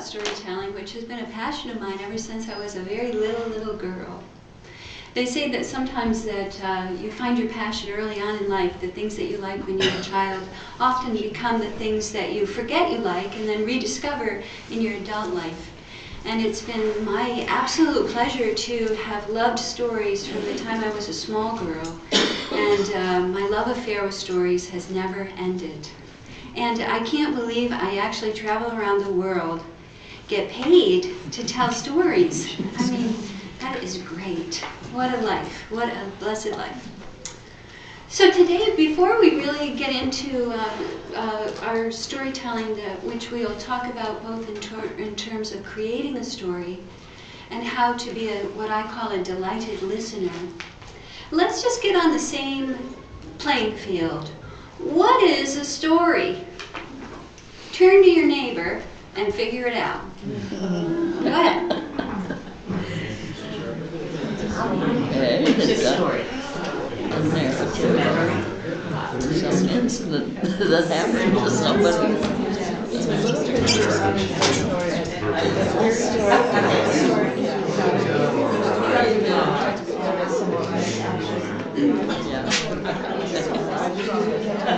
storytelling, which has been a passion of mine ever since I was a very little girl. They say that sometimes that you find your passion early on in life. The things that you like when you're a child often become the things that you forget you like and then rediscover in your adult life. And it's been my absolute pleasure to have loved stories from the time I was a small girl. And my love affair with stories has never ended. And I can't believe I actually travel around the world, get paid to tell stories. I mean, that is great. What a life. What a blessed life. So today, before we really get into our storytelling, which we'll talk about both in terms of creating a story and how to be what I call a delighted listener, let's just get on the same playing field. What is a story? Turn to your neighbor and figure it out. Go ahead. It's a story. A narrative of some incident that happened to somebody.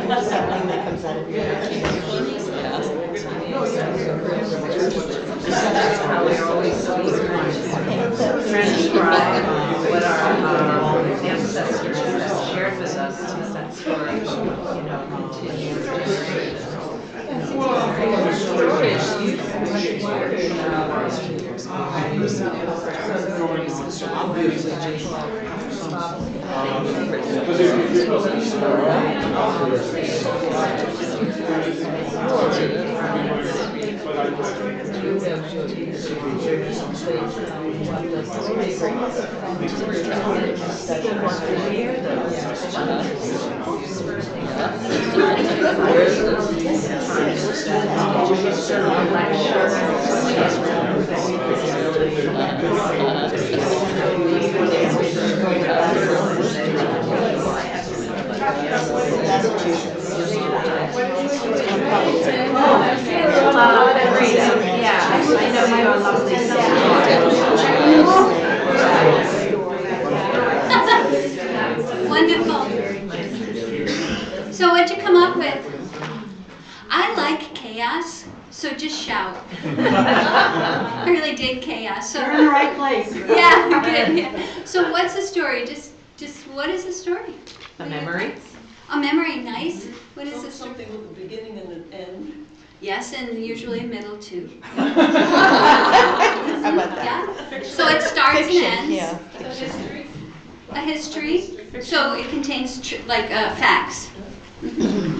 Something that comes out of your That's how we always transcribe what our ancestors shared with us. That story, continue. Wonderful. So what'd you come up with? I like chaos, so just shout. I really dig chaos. So You're in the right place. yeah, good. Yeah. So what's the story? Just what is the story? A memory. A memory, nice. What is the story? Something with a beginning and an end. Yes, and usually a middle too. How about that? Yeah. So it starts Fiction, and ends. yeah. A history. So it contains facts.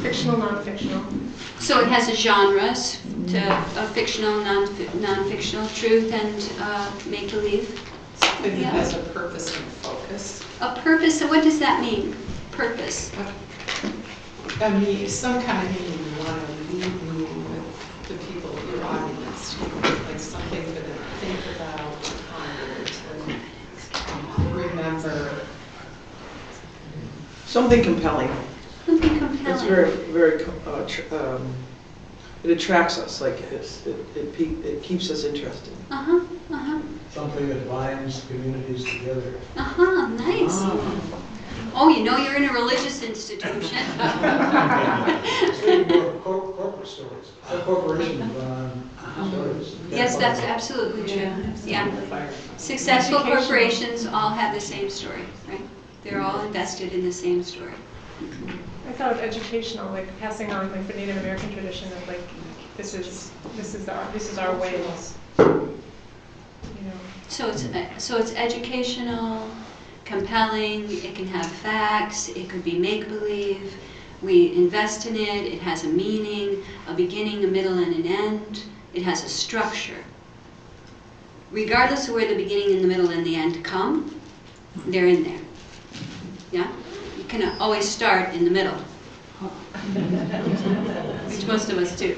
Fictional, non-fictional. So it has a genres to fictional, non-fictional, truth, and make-believe. Something that Yeah. has a purpose and a focus. A purpose. So what does that mean? Purpose. I mean, some kind of meaning you want to leave with the people, your audience, like something for them to think about, ponder, to remember. Something compelling. Something It's compelling. very, it attracts us, like it keeps us interested. Uh-huh, uh-huh. Something that binds communities together. Uh-huh, nice. Oh, you know you're in a religious institution. Corporate stories. Corporations run stories. Yes, that's absolutely true. Yeah. Successful corporations all have the same story, right? They're all invested in the same story. I thought of educational, like passing on, like the Native American tradition of like this is our ways. You know. So it's educational, compelling. It can have facts. It could be make-believe. We invest in it. It has a meaning, a beginning, a middle, and an end. It has a structure. Regardless of where the beginning and the middle and the end come, they're in there. Yeah? You can always start in the middle. Which most of us do.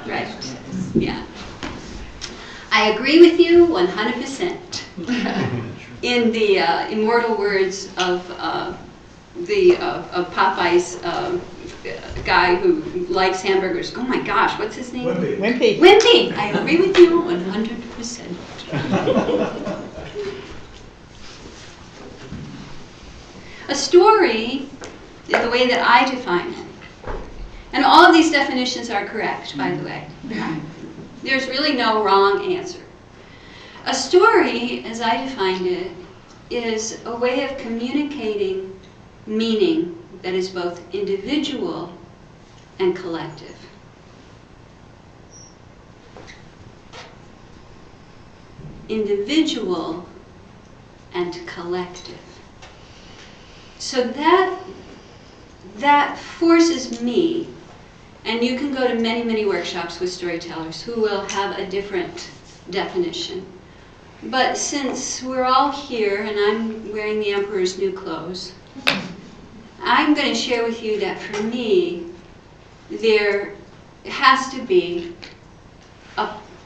Right. Yeah. I agree with you 100%. In the immortal words of Popeye's guy who likes hamburgers. Oh my gosh, what's his name? Wimpy. Wimpy. Wimpy. I agree with you 100%. A story is the way that I define it. And all of these definitions are correct, by the way. There's really no wrong answer. A story, as I defined it, is a way of communicating meaning that is both individual and collective. Individual and collective. So that forces me, and you can go to many, many workshops with storytellers who will have a different definition. But since we're all here and I'm wearing the emperor's new clothes, I'm going to share with you that for me, there has to be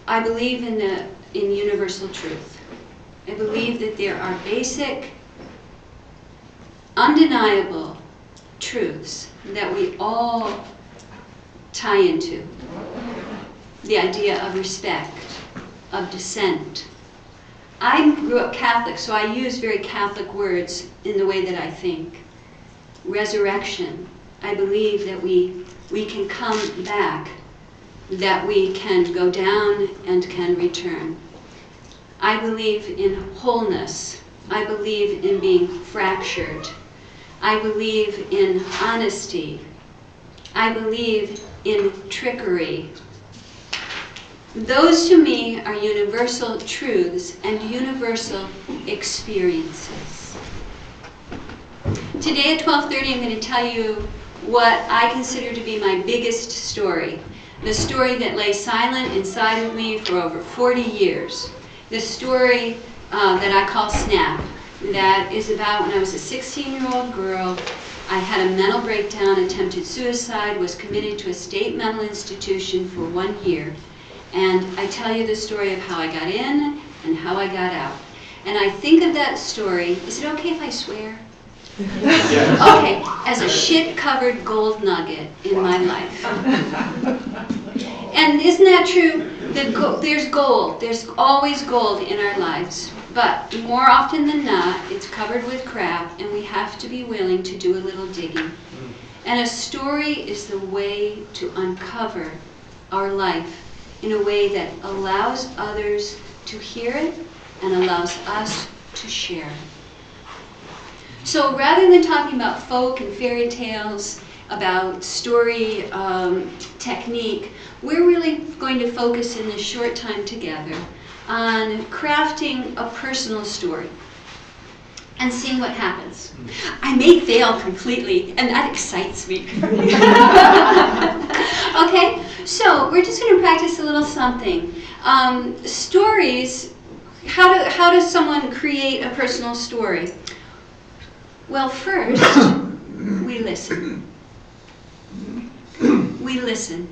I believe in universal truth. I believe that there are basic, undeniable truths that we all tie into. The idea of respect, of dissent. I grew up Catholic, so I use very Catholic words in the way that I think. Resurrection. I believe that we can come back, that we can go down and can return. I believe in wholeness. I believe in being fractured. I believe in honesty. I believe in trickery. Those to me are universal truths and universal experiences. Today at 12:30 I'm going to tell you what I consider to be my biggest story. The story that lay silent inside of me for over 40 years. The story that I call Snap. That is about when I was a 16-year-old girl. I had a mental breakdown, attempted suicide, was committed to a state mental institution for 1 year. And I tell you the story of how I got in and how I got out. And I think of that story, is it okay if I swear? Okay, as a shit-covered gold nugget in my life. And isn't that true? There's gold. There's always gold in our lives. But more often than not, it's covered with crap, and we have to be willing to do a little digging. And a story is the way to uncover our life in a way that allows others to hear it and allows us to share it. So rather than talking about folk and fairy tales, about story technique, we're really going to focus in this short time together on crafting a personal story and seeing what happens. I may fail completely, and that excites me. Okay, so we're just going to practice a little something. Stories, how does someone create a personal story? Well, first, we listen. We listen.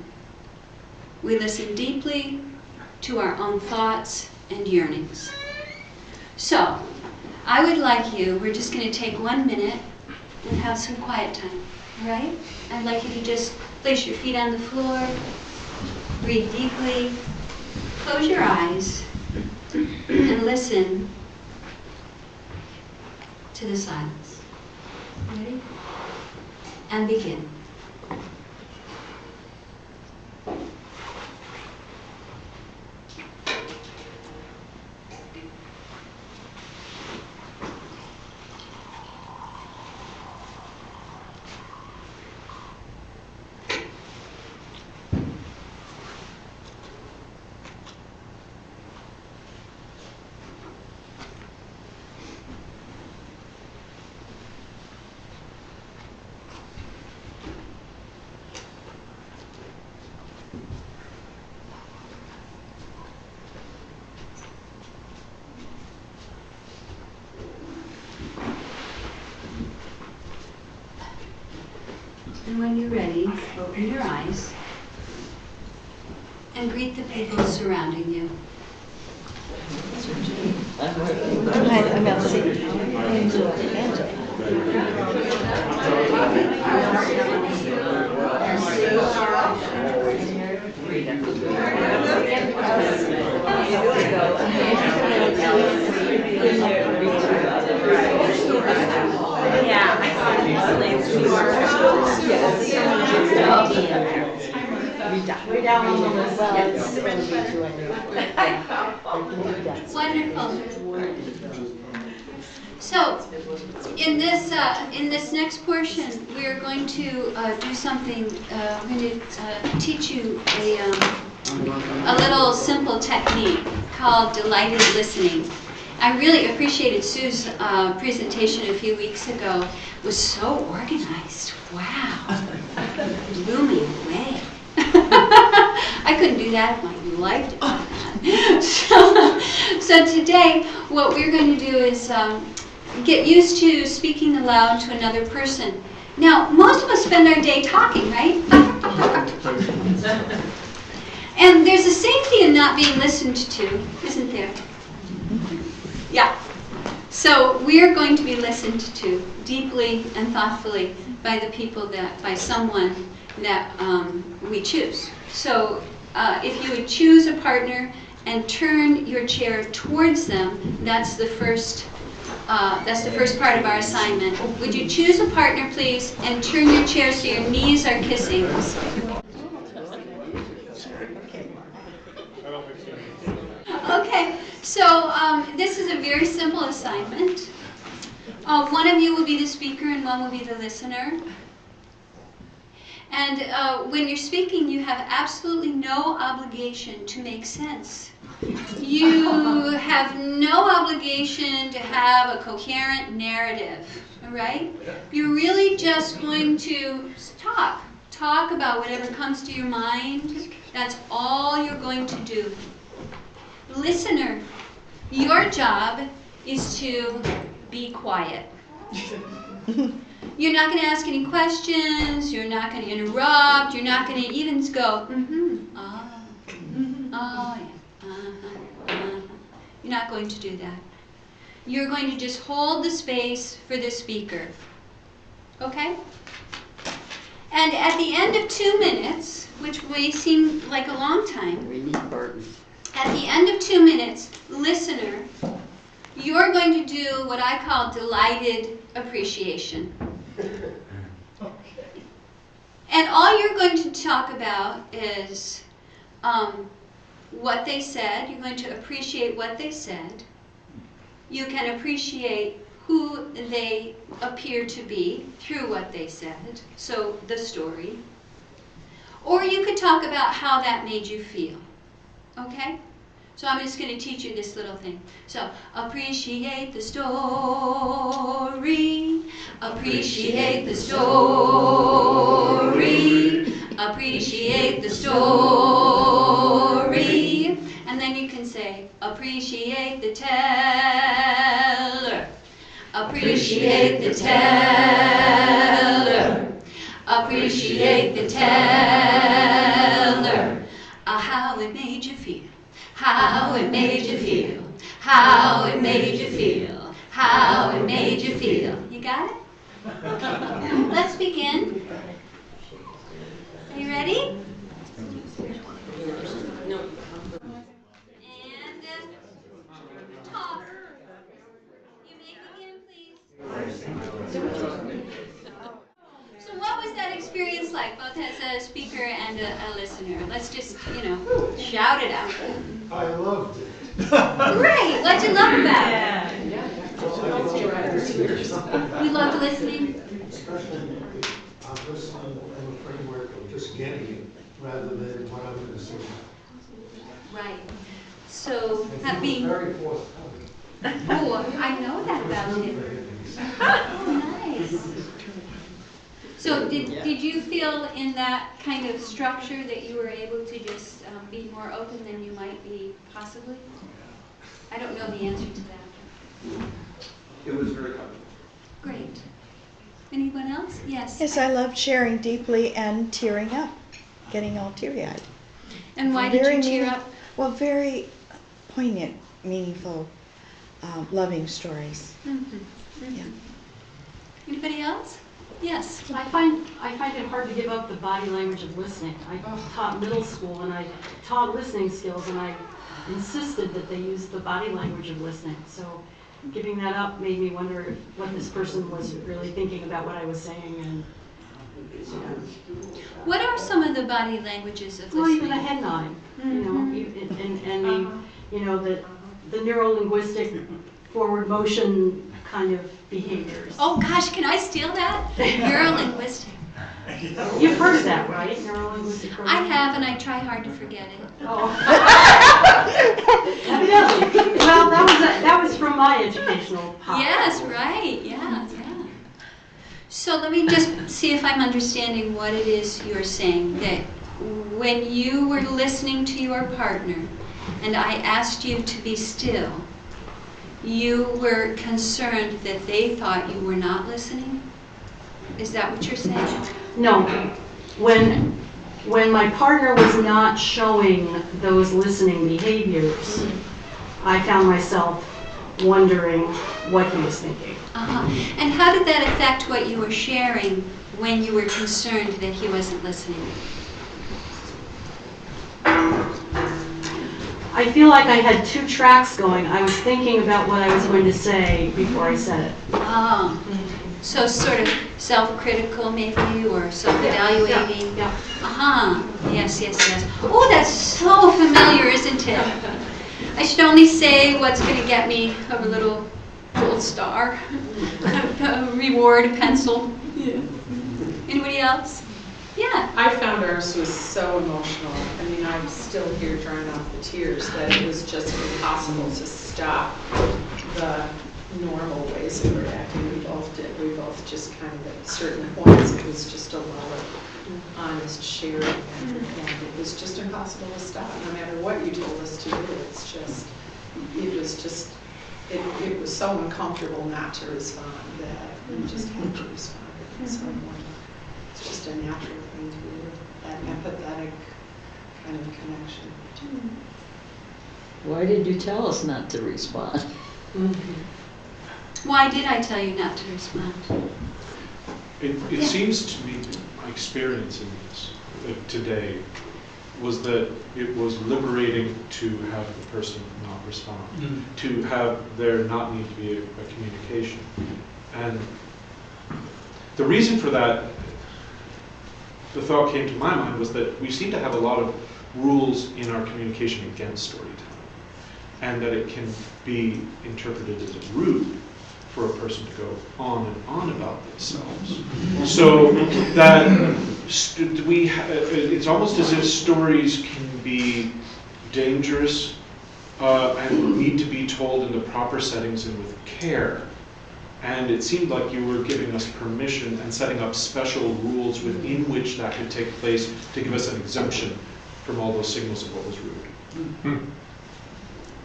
We listen deeply to our own thoughts and yearnings. So, I would like you, we're just going to take 1 minute and have some quiet time, all right? I'd like you to just place your feet on the floor, breathe deeply, close your eyes, and listen to the silence. Ready? And begin. And when you're ready, open your eyes and greet the people surrounding you. I'm Elsie. Yeah, I We're down on the list. Well, it's going to be 2 anyway. Wonderful. So, in this next portion, we are going to do something. I'm going to teach you a little simple technique called delighted listening. I really appreciated Sue's presentation a few weeks ago. It was so organized. Wow, blew me away. I couldn't do that if my life depended on it. So today, what we're going to do is get used to speaking aloud to another person. Now, most of us spend our day talking, right? And there's a safety in not being listened to, isn't there? Yeah. So we're going to be listened to deeply and thoughtfully by the people by someone that we choose. So if you would choose a partner and turn your chair towards them, that's the first part of our assignment. Would you choose a partner, please, and turn your chair so your knees are kissing? Okay, so this is a very simple assignment. One of you will be the speaker and one will be the listener. And when you're speaking, you have absolutely no obligation to make sense. You have no obligation to have a coherent narrative, all right? You're really just going to talk about whatever comes to your mind. That's all you're going to do. Listener, your job is to be quiet. You're not going to ask any questions, you're not going to interrupt, you're not going to even go, oh, yeah, You're not going to do that. You're going to just hold the space for the speaker. Okay? And at the end of 2 minutes, which may seem like a long time, We need Burton. at the end of 2 minutes, listener, you're going to do what I call delighted appreciation. And all you're going to talk about is what they said. You're going to appreciate what they said. You can appreciate who they appear to be through what they said, so the story. Or you could talk about how that made you feel. Okay? So I'm just going to teach you this little thing. So, appreciate the story, appreciate the story, appreciate the story. And then you can say, appreciate the teller, appreciate the teller, appreciate the teller. How it made you feel. How it made you feel, how it made you feel, how it made you feel. You got it? Let's begin. Are you ready? And talk. You may begin, please. So what was that experience like, both as a speaker and a listener? Let's just, shout it out. I loved it. Great! What'd you love about it? Yeah. You loved listening? Especially, I'm listening in the framework of just getting it rather than what I'm going to say. Right. So, And he was very forthcoming. oh, I know that about him. Oh, nice. So did you feel in that kind of structure that you were able to just be more open than you might be possibly? I don't know the answer to that. It was very comfortable. Great. Anyone else? Yes. Yes, I loved sharing deeply and tearing up, getting all teary-eyed. And why did you tear up? Well, very poignant, meaningful, loving stories. Mm-hmm. Mm-hmm. Yeah. Anybody else? Yes. I find it hard to give up the body language of listening. I taught middle school and I taught listening skills and I insisted that they use the body language of listening. So giving that up made me wonder what this person was really thinking about what I was saying. And What are some of the body languages of well, listening? even the head nodding, the neuro-linguistic forward motion kind of behaviors. Oh gosh, can I steal that? Neuro-linguistic. You've heard of that, right? Neuro-linguistic I programming? have, and I try hard to forget it. Oh. Evidently. Well, that was from my educational pop. Yes, right. Yeah, yeah. So let me just see if I'm understanding what it is you're saying. That when you were listening to your partner, and I asked you to be still, you were concerned that they thought you were not listening? Is that what you're saying? No. When my partner was not showing those listening behaviors, I found myself wondering what he was thinking. And how did that affect what you were sharing when you were concerned that he wasn't listening? I feel like I had two tracks going. I was thinking about what I was going to say before I said it. Oh, so sort of self-critical maybe, or self-evaluating? Yeah. Yes, yes, yes. Oh, that's so familiar, isn't it? I should only say what's going to get me a little gold star, a reward pencil. Yeah. Anybody else? Yeah. I found ours was so emotional. I mean, I'm still here drying off the tears that it was just impossible to stop the normal ways that we're acting. We both did. We both just kind of at certain points, it was just a lot of honest sharing, and it was just impossible to stop. No matter what you told us to do, it's just, it was so uncomfortable not to respond that we just had to respond in some way. It's just a natural thing to do, that empathetic kind of connection. Why did you tell us not to respond? Why did I tell you not to respond? It seems to me, my experience in this today was that it was liberating to have the person not respond, to have there not need to be a communication. And the reason for that, the thought came to my mind, was that we seem to have a lot of rules in our communication against storytelling, and that it can be interpreted as rude for a person to go on and on about themselves. So that it's almost as if stories can be dangerous and need to be told in the proper settings and with care. And it seemed like you were giving us permission and setting up special rules within which that could take place to give us an exemption from all those signals of what was rude.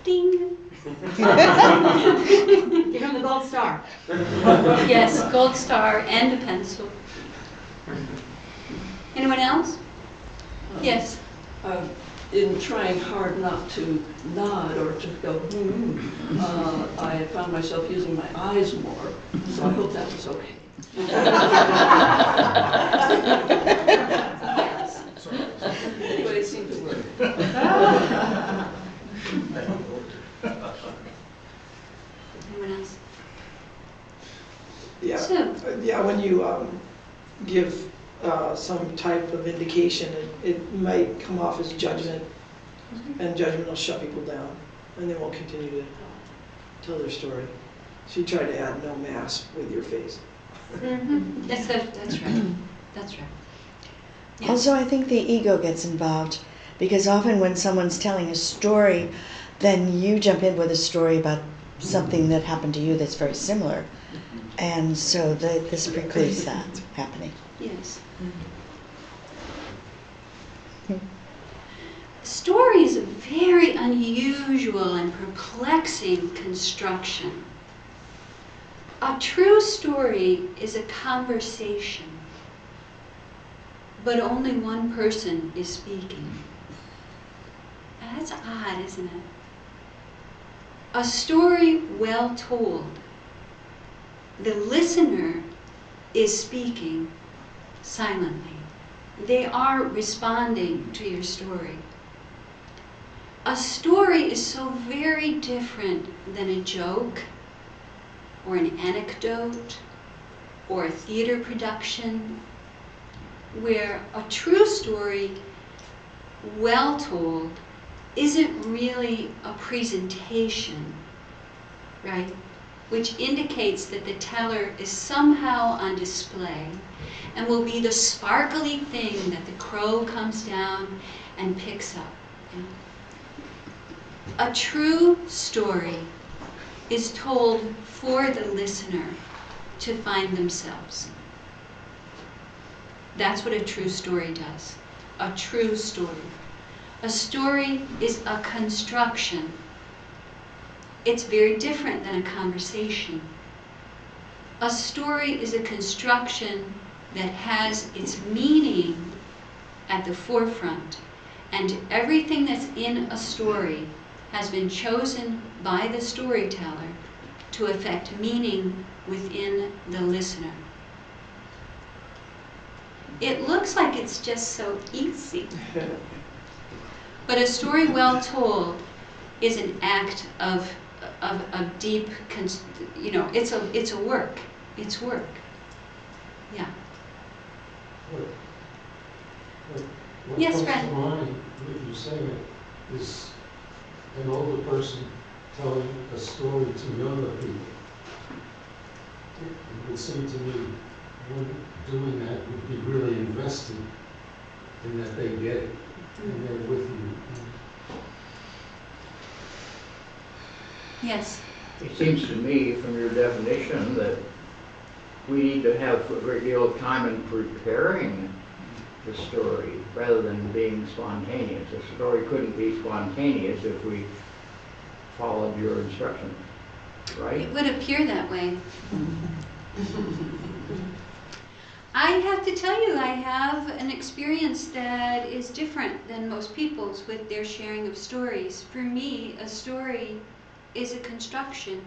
Ding. Give him the gold star. Yes, gold star and a pencil. Anyone else? Yes. In trying hard not to nod or to go, I found myself using my eyes more, so I hope that was okay. Anyway, it seemed to work. Anyone else? Yeah, So, when you give some type of indication, it might come off as judgment, and judgment will shut people down, and they won't continue to tell their story. So you try to add no mask with your face. that's right. That's right. Yes. Also, I think the ego gets involved, because often when someone's telling a story, then you jump in with a story about something that happened to you that's very similar. And so this precludes that happening. Yes. Story is a very unusual and perplexing construction. A true story is a conversation, but only one person is speaking. That's odd, isn't it? A story well told. The listener is speaking silently. They are responding to your story. A story is so very different than a joke or an anecdote or a theater production, where a true story, well told, isn't really a presentation, right? Which indicates that the teller is somehow on display and will be the sparkly thing that the crow comes down and picks up. Okay? A true story is told for the listener to find themselves. That's what a true story does. A true story. A story is a construction. It's very different than a conversation. A story is a construction that has its meaning at the forefront, and everything that's in a story has been chosen by the storyteller to affect meaning within the listener. It looks like it's just so easy. But a story well told is an act of deep, it's a work. It's work. Yeah. What Yes, comes Fred? to mind with you saying it is an older person telling a story to younger people. It would seem to me one doing that would be really invested in that they get it and they're with you. Yes. It seems to me from your definition that we need to have a great deal of time in preparing the story rather than being spontaneous. The story couldn't be spontaneous if we followed your instructions, right? It would appear that way. I have to tell you, I have an experience that is different than most people's with their sharing of stories. For me, a story is a construction.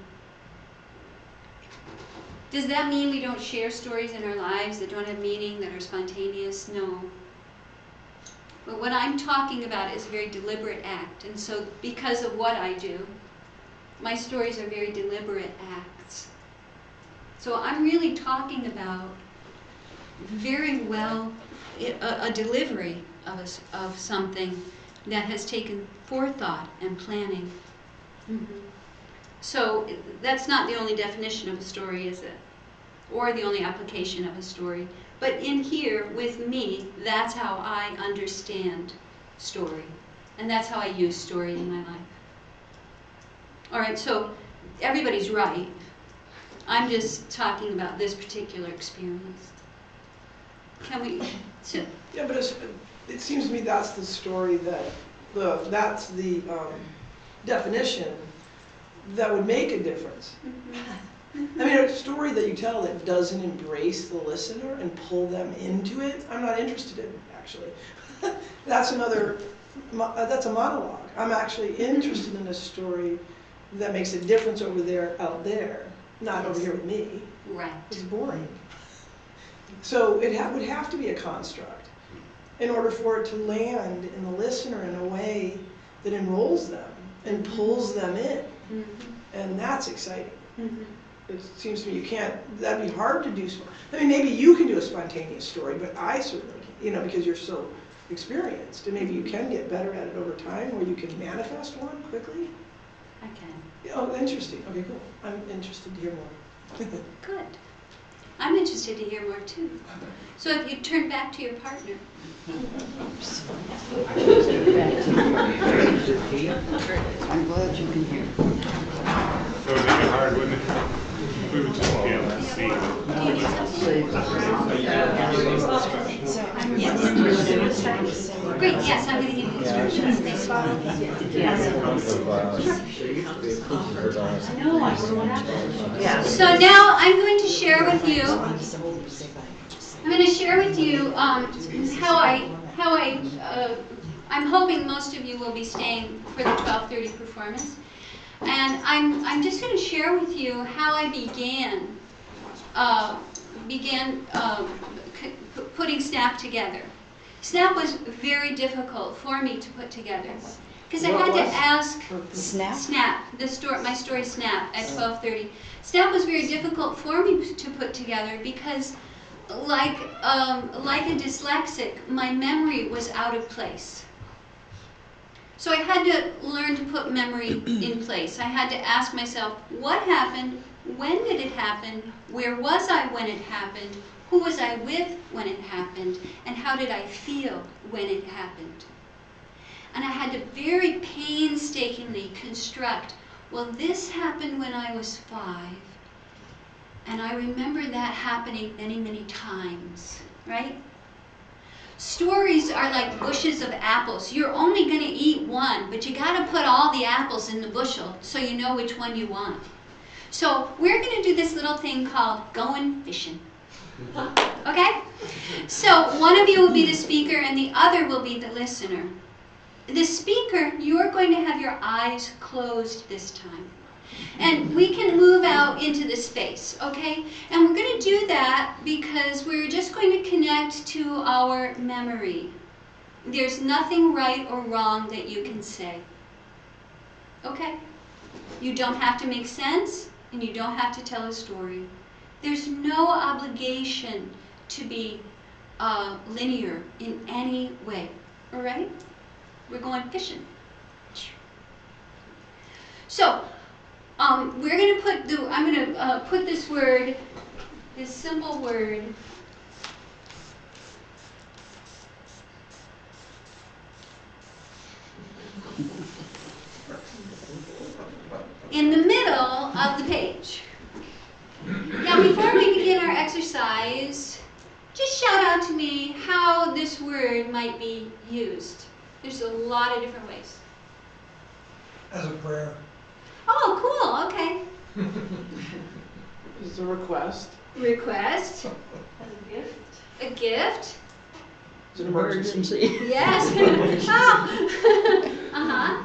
Does that mean we don't share stories in our lives that don't have meaning, that are spontaneous? No. But what I'm talking about is a very deliberate act. And so because of what I do, my stories are very deliberate acts. So I'm really talking about very well a delivery of something that has taken forethought and planning. Mm-hmm. So that's not the only definition of a story, is it? Or the only application of a story. But in here, with me, that's how I understand story. And that's how I use story in my life. All right, so everybody's right. I'm just talking about this particular experience. Can we? Yeah, but it seems to me that's the story that's the definition that would make a difference. Mm-hmm. I mean, a story that you tell that doesn't embrace the listener and pull them into it, I'm not interested in, actually. That's a monologue. I'm actually interested in a story that makes a difference over there, out there, not over here with me. Right. It's boring. So it would have to be a construct in order for it to land in the listener in a way that enrolls them and pulls them in. Mm-hmm. And that's exciting. Mm-hmm. It seems to me that'd be hard to do. I mean, maybe you can do a spontaneous story, but I certainly can't, because you're so experienced. And maybe you can get better at it over time, or you can manifest one quickly. I can. Oh, interesting. Okay, cool. I'm interested to hear more. Good. I'm interested to hear more too. So if you turn back to your partner. I'm glad you can hear. That would make it hard, wouldn't it? We would just be able to see. Yes. Great, yes, I'm going to give you instructions. Yes. So now I'm going to share with you, I'm hoping most of you will be staying for the 12:30 performance. And I'm just going to share with you how I began began putting Snap together. Snap was very difficult for me to put together because I had to ask Snap, my story Snap at 12:30. Snap was very difficult for me to put together because, like a dyslexic, my memory was out of place. So I had to learn to put memory in place. I had to ask myself, what happened? When did it happen? Where was I when it happened? Who was I with when it happened? And how did I feel when it happened? And I had to very painstakingly construct, well, this happened when I was 5. And I remember that happening many, many times, right? Stories are like bushes of apples. You're only going to eat one, but you got to put all the apples in the bushel so you know which one you want. So we're going to do this little thing called going fishing. Okay? So one of you will be the speaker and the other will be the listener. The speaker, you're going to have your eyes closed this time. And we can move out into the space, okay? And we're going to do that because we're just going to connect to our memory. There's nothing right or wrong that you can say. Okay? You don't have to make sense, and you don't have to tell a story. There's no obligation to be linear in any way. All right? We're going fishing. So, we're going to put I'm going to put this word, this simple word, in the middle of the page. Now, before we begin our exercise, just shout out to me how this word might be used. There's a lot of different ways. As a prayer. Oh, cool, okay. It's a request. Request. As a gift. A gift. It's an emergency. Yes. Oh. Uh-huh.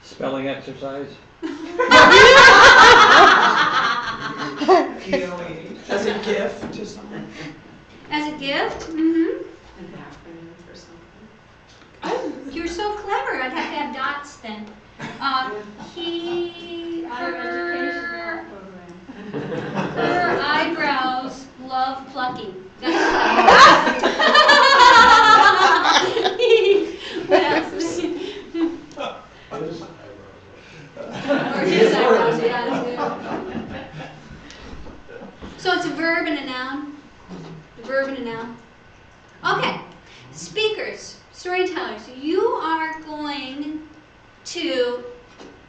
Spelling exercise. As a gift to someone. As a gift? Mm-hmm. An acronym for something. Oh, you're so clever. I'd have to have dots then. Higher education program. Her eyebrows love plucking. What else? Or his eyebrows, yeah. So it's a verb and a noun. A verb and a noun. Okay. Speakers, storytellers, you are going to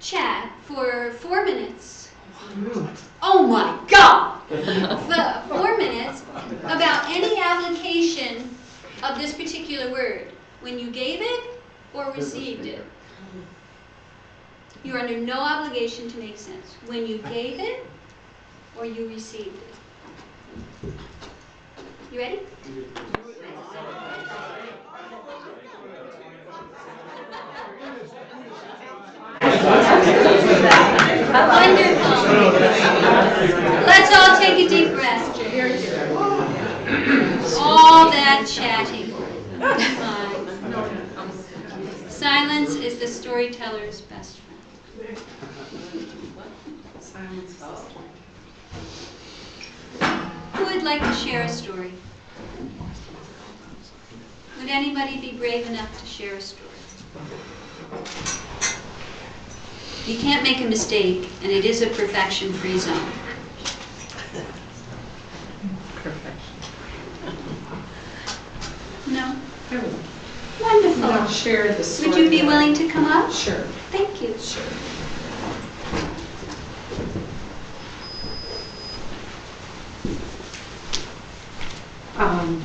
chat for 4 minutes. Oh my God! 4 minutes about any application of this particular word. When you gave it or received it. You're under no obligation to make sense. When you gave it or you received it. You ready? Wonderful. Let's all take a deep breath. All that chatting. Silence is the storyteller's best friend. Silence best. Who would like to share a story? Would anybody be brave enough to share a story? You can't make a mistake, and it is a perfection-free zone. No? Wonderful. I'll share the story. Would you be willing to come up? Sure. Thank you. Sure.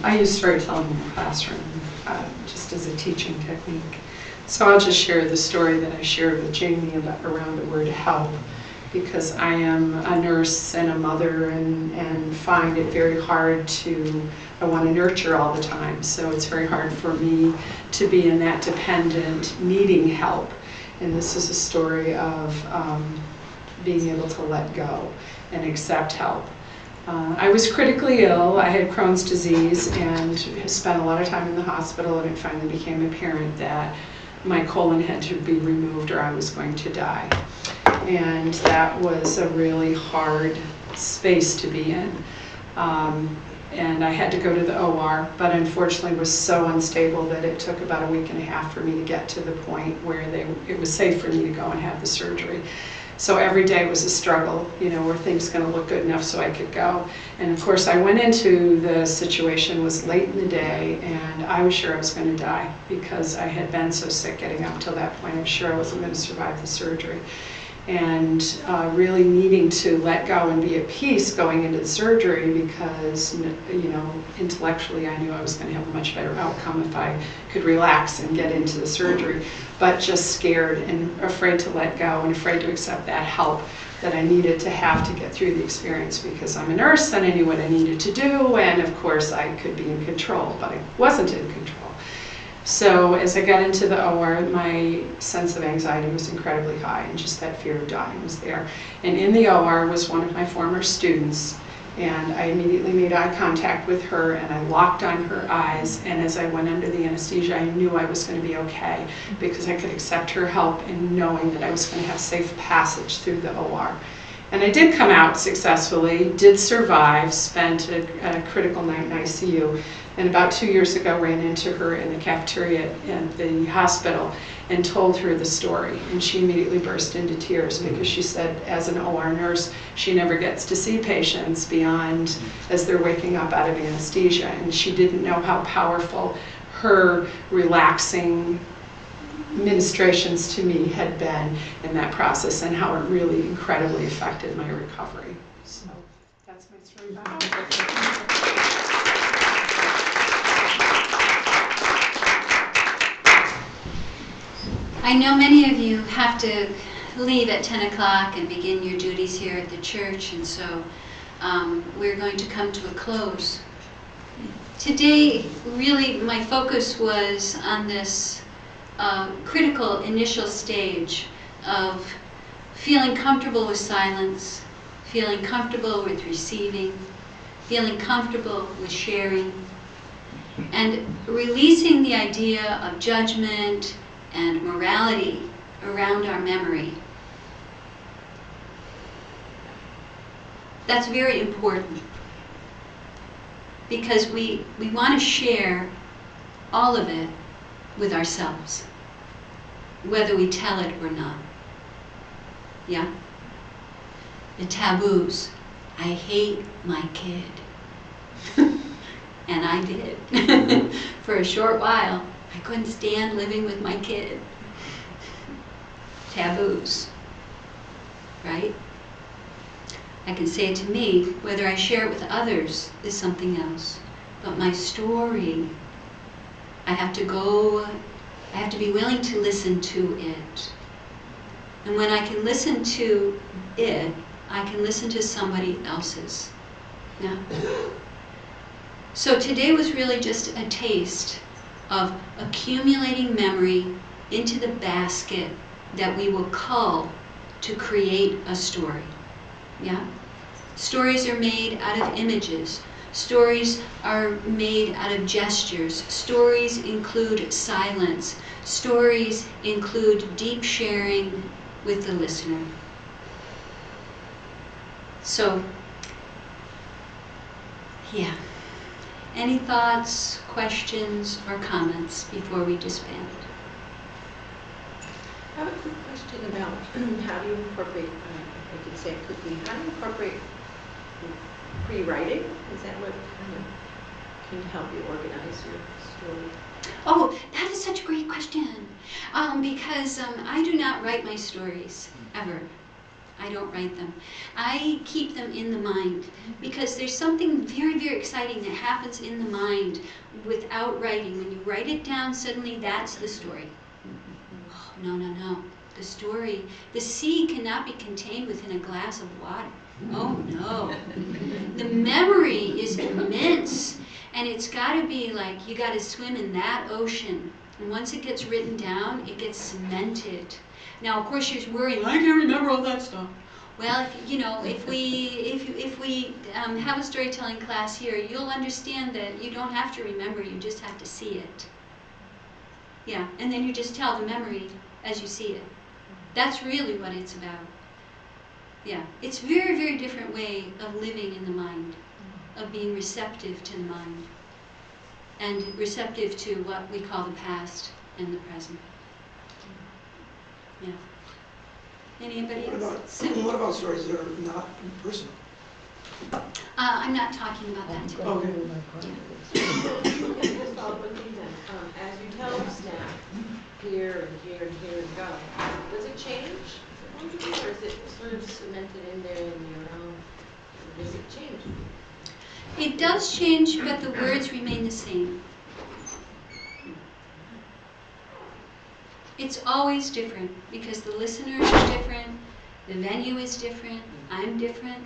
I use storytelling in the classroom just as a teaching technique. So I'll just share the story that I shared with Jamie around the word help, because I am a nurse and a mother and find it very hard I want to nurture all the time, so it's very hard for me to be in that dependent, needing help. And this is a story of being able to let go and accept help. I was critically ill. I had Crohn's disease and spent a lot of time in the hospital, and it finally became apparent that my colon had to be removed or I was going to die. And that was a really hard space to be in. And I had to go to the OR, but unfortunately was so unstable that it took about a week and a half for me to get to the point where it was safe for me to go and have the surgery. So every day was a struggle, you know, were things going to look good enough so I could go? And of course I went into the situation, was late in the day, and I was sure I was going to die because I had been so sick getting up till that point. I was sure I wasn't going to survive the surgery. And really needing to let go and be at peace going into the surgery because, you know, intellectually I knew I was going to have a much better outcome if I could relax and get into the surgery, but just scared and afraid to let go and afraid to accept that help that I needed to have to get through the experience because I'm a nurse and I knew what I needed to do, and of course I could be in control, but I wasn't in control. So as I got into the OR, my sense of anxiety was incredibly high, and just that fear of dying was there. And in the OR was one of my former students, and I immediately made eye contact with her, and I locked on her eyes, and as I went under the anesthesia, I knew I was going to be okay, because I could accept her help in knowing that I was going to have safe passage through the OR. And I did come out successfully, did survive, spent a critical night in ICU, and about 2 years ago ran into her in the cafeteria at the hospital and told her the story. And she immediately burst into tears because she said as an OR nurse, she never gets to see patients beyond as they're waking up out of anesthesia. And she didn't know how powerful her relaxing ministrations to me had been in that process and how it really incredibly affected my recovery. So that's my story about it. I know many of you have to leave at 10 o'clock and begin your duties here at the church, and so we're going to come to a close. Today, really, my focus was on this critical initial stage of feeling comfortable with silence, feeling comfortable with receiving, feeling comfortable with sharing, and releasing the idea of judgment and morality around our memory. That's very important because we want to share all of it with ourselves, whether we tell it or not. Yeah? The taboos. I hate my kid. And I did. For a short while. I couldn't stand living with my kid. Taboos, right? I can say it to me, whether I share it with others is something else. But my story, I have to be willing to listen to it. And when I can listen to it, I can listen to somebody else's. Yeah? So today was really just a taste of accumulating memory into the basket that we will cull to create a story. Yeah? Stories are made out of images. Stories are made out of gestures. Stories include silence. Stories include deep sharing with the listener. So, yeah. Any thoughts, questions, or comments before we disband? I have a quick question about how do you incorporate, I could say it quickly, how do you incorporate pre-writing? Is that what kind of can help you organize your story? Oh, that is such a great question. Because I do not write my stories, ever. I don't write them. I keep them in the mind because there's something very, very exciting that happens in the mind without writing. When you write it down, suddenly that's the story. Oh, no, no, no. The story, the sea cannot be contained within a glass of water. Oh, no. The memory is immense, and it's got to be like you got to swim in that ocean. And once it gets written down, it gets cemented. Now, of course, you're worrying, I can't remember all that stuff. Well, if we have a storytelling class here, you'll understand that you don't have to remember, you just have to see it. Yeah, and then you just tell the memory as you see it. That's really what it's about. Yeah, it's a very, very different way of living in the mind, of being receptive to the mind, and receptive to what we call the past and the present. Yeah. Anybody else? What about stories that are not personal? I'm not talking about that today. Okay. Just follow up one thing then. As you tell them snap, here and here and here and go, does it change? Or is it sort of cemented in there in your own? Or does it change? It does change, but the words remain the same. It's always different because the listeners are different, the venue is different, I'm different.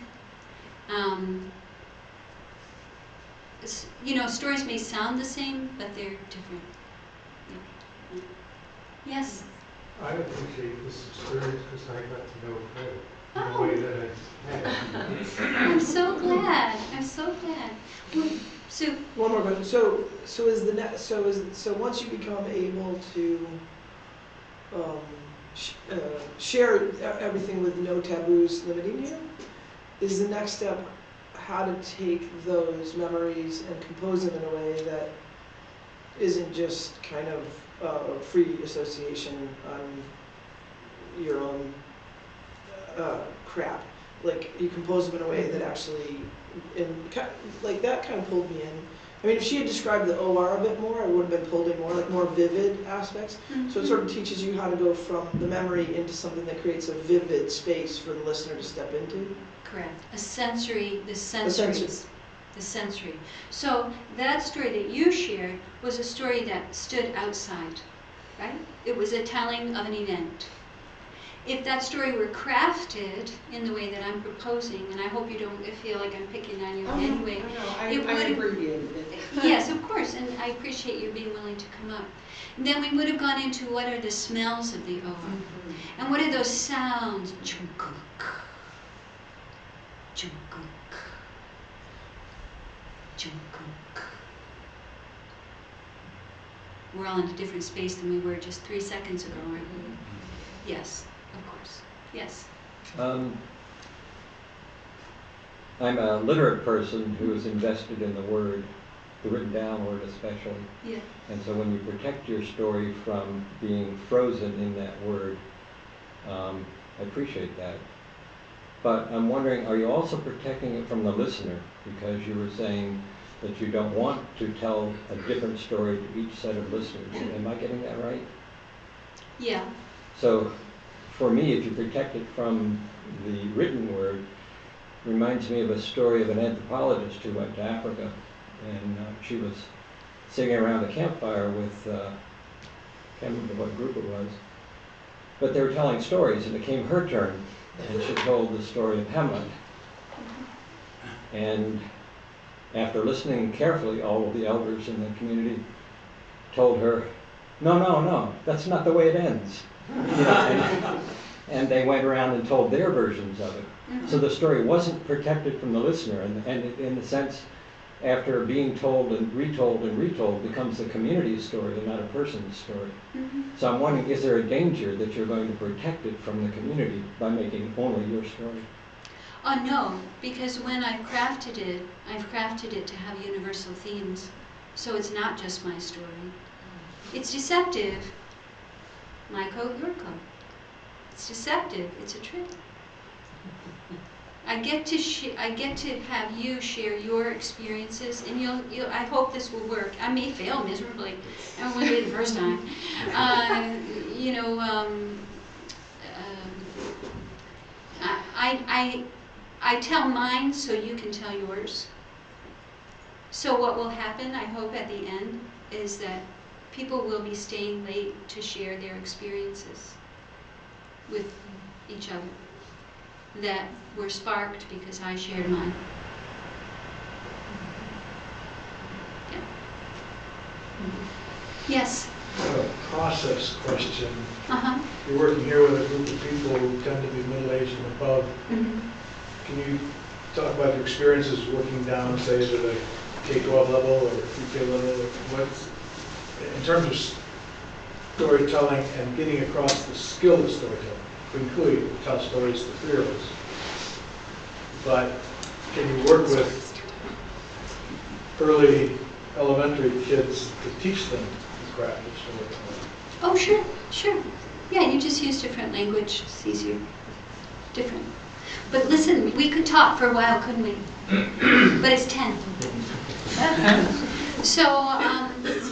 Stories may sound the same, but they're different. Yeah. Yes? I appreciate this experience because I got to know Fred in a way that I had. I'm so glad. I'm so glad. So one more question. So once you become able to share everything with no taboos limiting you, is the next step how to take those memories and compose them in a way that isn't just kind of free association on your own crap. Like you compose them in a way that actually, like that kind of pulled me in. I mean, if she had described the OR a bit more, I would have been pulled in more, like more vivid aspects. Mm-hmm. So it sort of teaches you how to go from the memory into something that creates a vivid space for the listener to step into. Correct. The sensory. The sensory. So that story that you shared was a story that stood outside, right? It was a telling of an event. If that story were crafted in the way that I'm proposing, and I hope you don't feel like I'm picking on you in any way. I abbreviated it. Yes, of course, and I appreciate you being willing to come up. And then we would have gone into what are the smells of the OR, and what are those sounds? Chunk-unk, chunk-unk, chunk-unk. We're all in a different space than we were just 3 seconds ago, aren't we? Yes. Of course. Yes. I'm a literate person who is invested in the word, the written down word especially. Yeah. And so when you protect your story from being frozen in that word, I appreciate that. But I'm wondering, are you also protecting it from the listener? Because you were saying that you don't want to tell a different story to each set of listeners. Am I getting that right? Yeah. So for me, if you protect it from the written word, reminds me of a story of an anthropologist who went to Africa, and she was sitting around a campfire with, I can't remember what group it was, but they were telling stories, and it came her turn, and she told the story of Hamlet. And after listening carefully, all of the elders in the community told her, no, that's not the way it ends. And they went around and told their versions of it. Mm-hmm. So the story wasn't protected from the listener, and in the sense, after being told and retold, becomes the community's story and not a person's story. Mm-hmm. So I'm wondering, is there a danger that you're going to protect it from the community by making only your story? No, because when I've crafted it to have universal themes. So it's not just my story. It's deceptive. My code, your code. It's deceptive. It's a trick. I get to have you share your experiences, and I hope this will work. I may fail miserably. I don't want to be the first time. I tell mine so you can tell yours. So what will happen, I hope at the end, is that people will be staying late to share their experiences with each other that were sparked because I shared mine. Yeah. Yes? A process question. Uh-huh. you're working here with a group of people who tend to be middle-aged and above. Mhm. Can you talk about your experiences working down, say, to the K-12 level or pre-K level? What's, in terms of storytelling and getting across the skill of storytelling? We clearly tell stories to 3-year-olds. But can you work with early elementary kids to teach them the craft of storytelling? Oh, sure, sure. Yeah, you just use different language. It's easier. Different. But listen, we could talk for a while, couldn't we? But it's 10. So, let's